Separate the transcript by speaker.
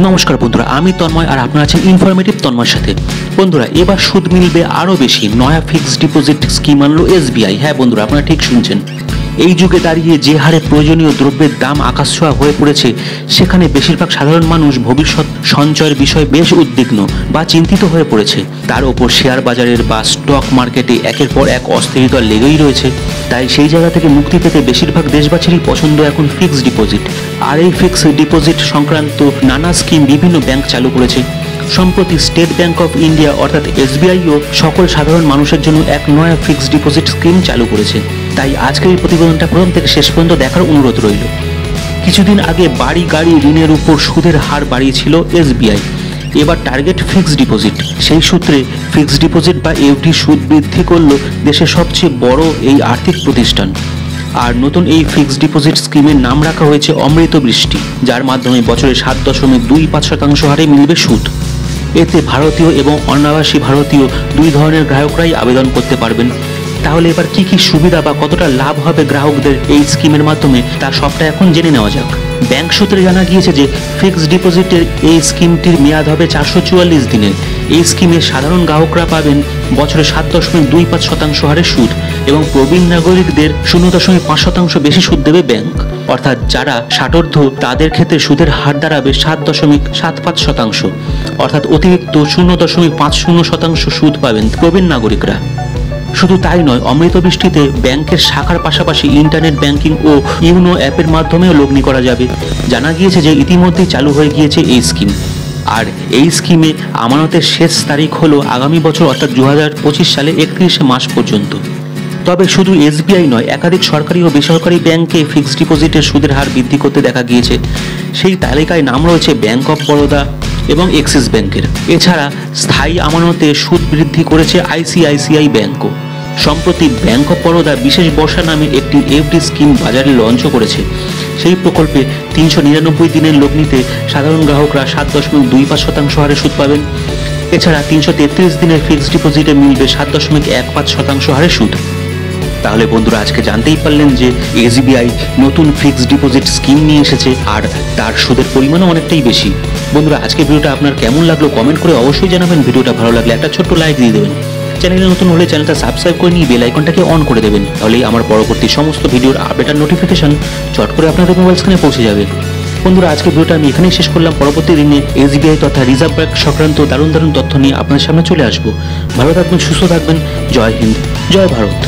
Speaker 1: নমস্কার বন্ধুরা, আমি তন্ময় আর আপনারা আছেন ইনফরমেটিভ তন্ময়ের সাথে। বন্ধুরা, এবার সুদ মিলবে আরও বেশি। নয়া ফিক্সড ডিপোজিট স্কিম আনলো এসবিআই। হ্যাঁ বন্ধুরা, আপনারা ঠিক শুনছেন। এই যুগে দাঁড়িয়ে যে হারে প্রয়োজনীয় দ্রব্যের দাম আকাশছোঁয়া হয়ে পড়েছে, সেখানে বেশিরভাগ সাধারণ মানুষ ভবিষ্যৎ সঞ্চয়ের বিষয়ে বেশ উদ্বিগ্ন বা চিন্তিত হয়ে পড়েছে। তার ওপর শেয়ার বাজারের বা স্টক মার্কেটে একের পর এক অস্থিরতা লেগেই রয়েছে। তাই সেই জায়গা থেকে মুক্তি পেতে বেশিরভাগ দেশবাসীরই পছন্দ এখন ফিক্সড ডিপোজিট। আর এই ফিক্সড ডিপোজিট সংক্রান্ত নানা স্কিম বিভিন্ন ব্যাংক চালু করেছে। সম্প্রতি স্টেট ব্যাংক অফ ইন্ডিয়া অর্থাৎ এসবিআইও সকল সাধারণ মানুষের জন্য এক নয়া ফিক্সড ডিপোজিট স্কিম চালু করেছে। তাই আজকের এই প্রতিবেদনটা প্রথম থেকে শেষ পর্যন্ত দেখার অনুরোধ রইল। কিছুদিন আগে বাড়ি গাড়ি ঋণের উপর সুদের হার বাড়িয়েছিল এসবিআই। এবার টার্গেট ফিক্সড ডিপোজিট। সেই সূত্রে ফিক্সড ডিপোজিট বা এফডি সুদ বৃদ্ধি করল দেশের সবচেয়ে বড় এই আর্থিক প্রতিষ্ঠান। আর নতুন এই ফিক্সড ডিপোজিট স্কিমের নাম রাখা হয়েছে অমৃত বৃষ্টি, যার মাধ্যমে বছরে 7.25% হারে মিলবে সুদ। এতে ভারতীয় এবং অনাবাসী ভারতীয় দুই ধরনের গ্রাহকরাই আবেদন করতে পারবেন। তাহলে এবার কি কি সুবিধা বা কতটা লাভ হবে গ্রাহকদের এই স্কিমের মাধ্যমে, তা সবটা এখন জেনে নেওয়া যাক। ব্যাংক সূত্রে জানা গিয়েছে যে ফিক্সড ডিপোজিটের এই স্কিমটির মেয়াদ হবে 444 দিনের। এই স্কিমে সাধারণ গ্রাহকরা পাবেন বছরে 7.25% হারে সুদ এবং প্রবীণ নাগরিকদের 0.5% বেশি সুদ দেবে ব্যাংক। অর্থাৎ যারা 60 তাদের ক্ষেত্রে সুদের হার দাঁড়াবে 7.75%। অর্থাৎ অতিরিক্ত 0.50% সুদ পাবেন প্রবীণ নাগরিকরা। শুধু তাই নয়, অমৃত বৃষ্টিতে ব্যাংকের শাখার পাশাপাশি ইন্টারনেট ব্যাংকিং ও ইউনো অ্যাপের মাধ্যমেও লগ্নি করা যাবে। জানা গিয়েছে যে ইতিমধ্যেই চালু হয়ে গিয়েছে এই স্কিম। আর এই স্কিমে আমানতের শেষ তারিখ হলো আগামী বছর অর্থাৎ 2025 সালে 31 মার্চ পর্যন্ত। তবে শুধু এসবিআই নয়, একাধিক সরকারি ও বেসরকারি ব্যাংকে ফিক্সড ডিপোজিটের সুদের হার বৃদ্ধি করতে দেখা গিয়েছে। সেই তালিকায় নাম রয়েছে ব্যাংক অফ বরোদা এবং এক্সিস ব্যাংকের। এছাড়া স্থায়ী আমানতে সুদ বৃদ্ধি করেছে আইসিআইসিআই ব্যাংকও। সম্প্রতি ব্যাংক অফ বরোদা বিশেষ বর্ষা নামে একটি এফডি স্কিম বাজারে লঞ্চ করেছে। সেই প্রকল্পে 399 দিনের লগ্নিতে সাধারণ গ্রাহকরা 7.25% হারে সুদ পাবেন। এছাড়া 333 দিনের ফিক্সড ডিপোজিটে মিলবে 7.15% হারে সুদ। তাহলে বন্ধুরা, আজকে জানতেই পারলেন যে এসবিআই নতুন ফিক্সড ডিপোজিট স্কিম নিয়ে এসেছে আর তার সুদের পরিমাণও অনেকটাই বেশি। বন্ধুরা, আজকে ভিডিওটা আপনার কেমন লাগলো কমেন্ট করে অবশ্যই জানাবেন। ভিডিওটা ভালো লাগলে একটা ছোট্ট লাইক দিয়ে দেবেন। চ্যানেলে নতুন হলে চ্যানেলটা সাবস্ক্রাইব করে নিয়ে বেল আইকনটাকে অন করে দেবেন। তাহলেই আমার পরবর্তী সমস্ত ভিডিওর আপডেট আর নোটিফিকেশন চট করে আপনাদের মোবাইল স্ক্রিনে পৌঁছে যাবে। বন্ধুরা, আজকে ভিডিওটা আমি এখানেই শেষ করলাম। পরবর্তী দিনে এসবিআই তথা রিজার্ভ ব্যাংক সংক্রান্ত দারুণ তথ্য নিয়ে আপনাদের সামনে চলে আসবো। ভালো থাকবেন, সুস্থ থাকবেন। জয় হিন্দ, জয় ভারত।